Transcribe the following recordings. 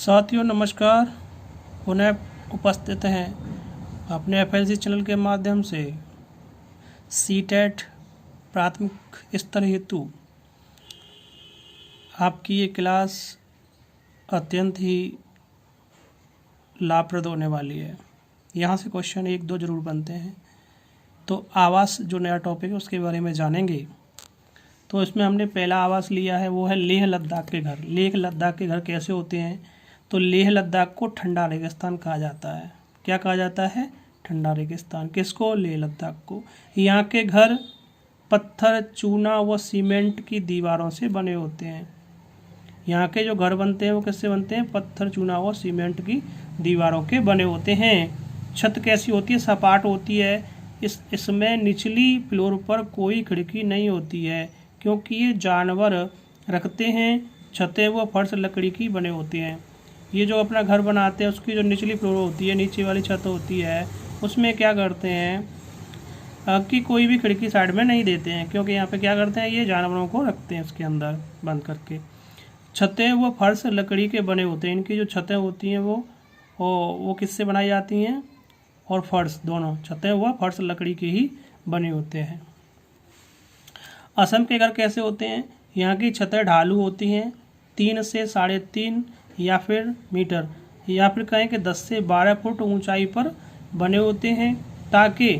साथियों नमस्कार। पुनः उपस्थित हैं अपने FLC चैनल के माध्यम से सीटेट प्राथमिक स्तर हेतु आपकी ये क्लास अत्यंत ही लाभप्रद होने वाली है। यहाँ से क्वेश्चन 1-2 जरूर बनते हैं। तो आवास जो नया टॉपिक है उसके बारे में जानेंगे। तो इसमें हमने पहला आवास लिया है वो है लेह लद्दाख के घर। लेह लद्दाख के घर कैसे होते हैं? तो लेह लद्दाख को ठंडा रेगिस्तान कहा जाता है। क्या कहा जाता है? ठंडा रेगिस्तान। किसको? लेह लद्दाख को। यहाँ के घर पत्थर, चूना व सीमेंट की दीवारों से बने होते हैं। यहाँ के जो घर बनते हैं वो किससे बनते हैं? पत्थर, चूना व सीमेंट की दीवारों के बने होते हैं। छत कैसी होती है? सपाट होती है। इसमें निचली फ्लोर पर कोई खिड़की नहीं होती है क्योंकि ये जानवर रखते हैं। छतें व फर्श लकड़ी की बने होते हैं। ये जो अपना घर बनाते हैं उसकी जो निचली फ्लोर होती है, नीचे वाली छत होती है, उसमें क्या करते हैं कि कोई भी खिड़की साइड में नहीं देते हैं क्योंकि यहाँ पे क्या करते हैं, ये जानवरों को रखते हैं उसके अंदर बंद करके। छतें व फर्श लकड़ी के बने होते हैं। इनकी जो छतें होती हैं वो किससे बनाई जाती हैं? और फर्श दोनों, छतें व फर्श लकड़ी के ही बने होते हैं। असम के घर कैसे होते हैं? यहाँ की छतें ढालू होती हैं, 3 से 3.5 या फिर मीटर या फिर कहें कि 10 से 12 फुट ऊंचाई पर बने होते हैं ताकि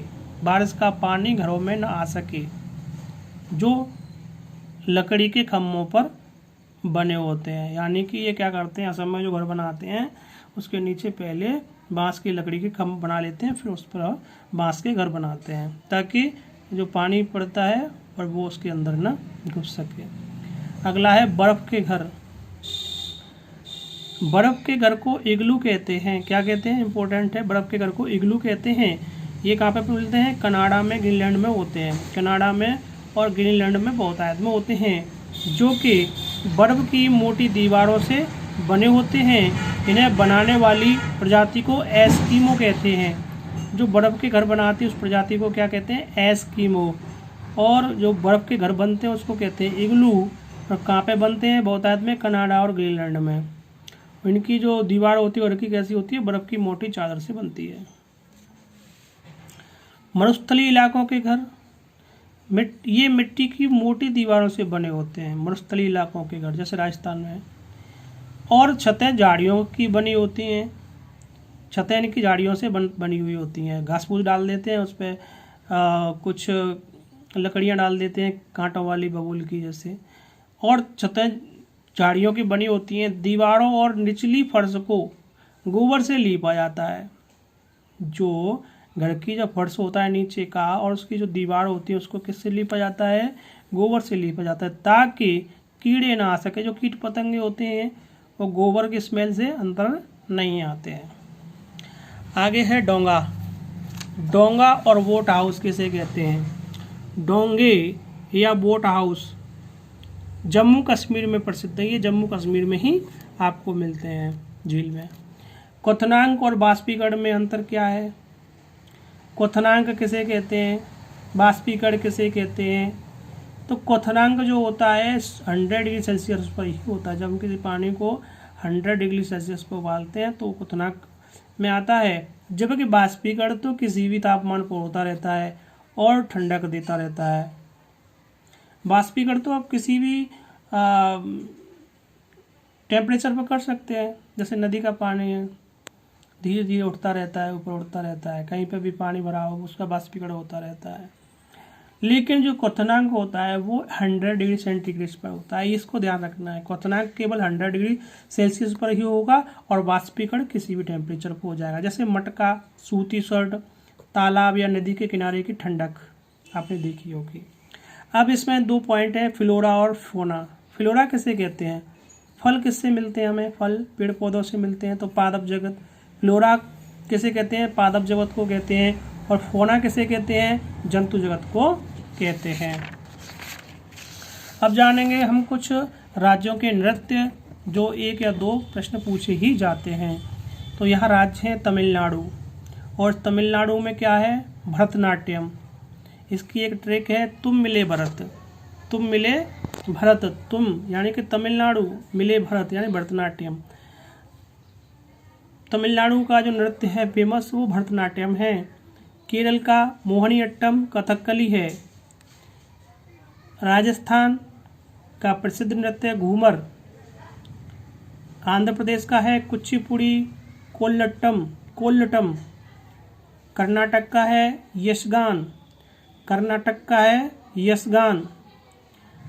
बारिश का पानी घरों में न आ सके। जो लकड़ी के खम्भों पर बने होते हैं, यानी कि ये क्या करते हैं, असम में जो घर बनाते हैं उसके नीचे पहले बांस की लकड़ी के खम्भ बना लेते हैं, फिर उस पर बांस के घर बनाते हैं ताकि जो पानी पड़ता है और वो उसके अंदर ना घुस सके। अगला है बर्फ़ के घर। बर्फ़ के घर को इग्लू कहते हैं। क्या कहते हैं? इंपॉर्टेंट है। बर्फ़ के घर को इग्लू कहते हैं। ये कहाँ पे मिलते हैं? कनाडा में, ग्रीनलैंड में होते हैं। कनाडा में और ग्रीनलैंड में बहुतायत में होते हैं, जो कि बर्फ़ की मोटी दीवारों से बने होते हैं। इन्हें बनाने वाली प्रजाति को एस्किमो कहते हैं। जो बर्फ़ के घर बनाती है उस प्रजाति को क्या कहते हैं? एस्किमो। और जो बर्फ़ के घर बनते हैं उसको कहते हैं इग्लू। और कहाँ पे बनते हैं? बहुतायत में कनाडा और ग्रीनलैंड में। इनकी जो दीवार होती है और कैसी होती है? बर्फ़ की मोटी चादर से बनती है। मरुस्थलीय इलाकों के घर, ये मिट्टी की मोटी दीवारों से बने होते हैं। मरुस्थलीय इलाकों के घर जैसे राजस्थान में। और छतें झाड़ियों की बनी होती हैं। छतें इनकी झाड़ियों से बनी हुई होती हैं। घास फूस डाल देते हैं, उस पर कुछ लकड़ियाँ डाल देते हैं कांटों वाली बबूल की जैसे। और छतें झाड़ियों की बनी होती हैं। दीवारों और निचली फर्श को गोबर से लीपा जाता है। जो घर की जो फर्श होता है नीचे का और उसकी जो दीवार होती है उसको किससे लीपा जाता है? गोबर से लीपा जाता है ताकि कीड़े ना आ सके। जो कीट पतंगे होते हैं वो गोबर की स्मेल से अंदर नहीं आते हैं। आगे है डोंगा। डोंगा और बोट हाउस किसे कहते हैं? डोंगे या बोट हाउस जम्मू कश्मीर में प्रसिद्ध है। ये जम्मू कश्मीर में ही आपको मिलते हैं, झील में। क्वथनांक और बाष्पीकरण में अंतर क्या है? क्वथनांक किसे कहते हैं? बाष्पीकरण किसे कहते हैं? तो क्वथनांक जो होता है 100 डिग्री सेल्सियस पर ही होता है। जब हम किसी पानी को 100 डिग्री सेल्सियस पर उबालते हैं तो क्वथनांक में आता है। जबकि बाष्पीकरण तो किसी भी तापमान पर होता रहता है और ठंडक देता रहता है। बाष्पीकरण तो आप किसी भी टेम्परेचर पर कर सकते हैं। जैसे नदी का पानी है, धीरे धीरे उठता रहता है, ऊपर उठता रहता है, कहीं पे भी पानी भरा हो उसका बाष्पीकरण होता रहता है। लेकिन जो क्वथनांक होता है वो 100 डिग्री सेंटीग्रेड पर होता है। इसको ध्यान रखना है। क्वथनांक केवल 100 डिग्री सेल्सियस पर ही होगा और बाष्पीकरण किसी भी टेम्परेचर पर हो जाएगा। जैसे मटका, सूती शर्ट, तालाब या नदी के किनारे की ठंडक आपने देखी होगी। अब इसमें 2 पॉइंट हैं, फ्लोरा और फौना। फ्लोरा किसे कहते हैं? फल किससे मिलते हैं हमें? फल पेड़ पौधों से मिलते हैं, तो पादप जगत। फ्लोरा किसे कहते हैं? पादप जगत को कहते हैं। और फौना किसे कहते हैं? जंतु जगत को कहते हैं। अब जानेंगे हम कुछ राज्यों के नृत्य, जो 1 या 2 प्रश्न पूछे ही जाते हैं। तो यहाँ राज्य है तमिलनाडु, और तमिलनाडु में क्या है? भरतनाट्यम। इसकी एक ट्रिक है, तुम मिले भरत। तुम मिले भरत, तुम यानी कि तमिलनाडु, मिले भरत यानी भरतनाट्यम। तमिलनाडु का जो नृत्य है फेमस वो भरतनाट्यम है। केरल का मोहिनीअट्टम कथकली है। राजस्थान का प्रसिद्ध नृत्य घूमर। आंध्र प्रदेश का है कुचिपुड़ी कोल्लटम। कर्नाटक का है यशगान।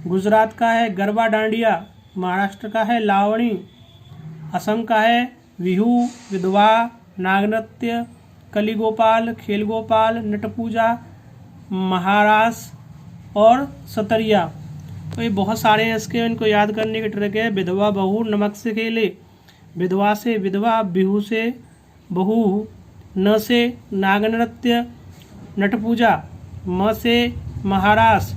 गुजरात का है गरबा डांडिया। महाराष्ट्र का है लावणी। असम का है बिहू, विधवा, नागनृत्य, कलीगोपाल, खेलगोपाल, नटपूजा, महारास और सतरिया। तो ये बहुत सारे हैं, इसके इनको याद करने की ट्रिक है। विधवा बहू नमक से खेले, विधवा से विधवा, बिहू से बहू, न से नागनृत्य, नटपूजा, म से महारास,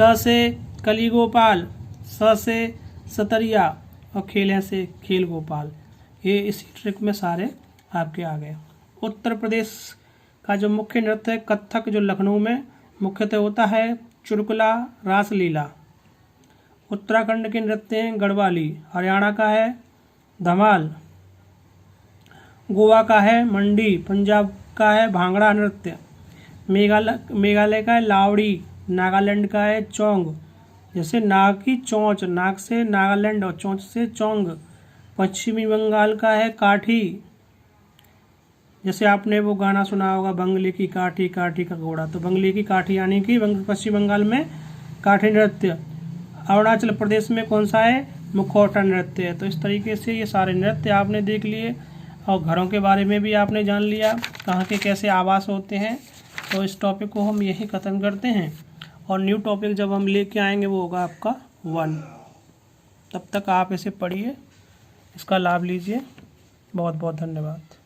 क से कलीगोपाल, स से सतरिया और खेलें से खेल गोपाल। ये इसी ट्रिक में सारे आपके आ गए। उत्तर प्रदेश का जो मुख्य नृत्य है कथक, जो लखनऊ में मुख्यतः होता है चुरकुला, रासलीला। उत्तराखंड के नृत्य हैं गढ़वाली। हरियाणा का है धमाल। गोवा का है मंडी। पंजाब का है भांगड़ा नृत्य। मेघालय का है लावड़ी। नागालैंड का है चोंग, जैसे नाग की चोंच, नाग से नागालैंड और चोंच से चोंग। पश्चिमी बंगाल का है काठी, जैसे आपने वो गाना सुना होगा बंगले की काठी काठी का घोड़ा, तो बंगले की काठी यानी कि पश्चिम बंगाल में काठी नृत्य। अरुणाचल प्रदेश में कौन सा है, मुखौटा नृत्य है। तो इस तरीके से ये सारे नृत्य आपने देख लिए और घरों के बारे में भी आपने जान लिया, कहाँ के कैसे आवास होते हैं। तो इस टॉपिक को हम यही ख़त्म करते हैं और न्यू टॉपिक जब हम लेके आएंगे वो होगा आपका 1। तब तक आप इसे पढ़िए, इसका लाभ लीजिए। बहुत बहुत धन्यवाद।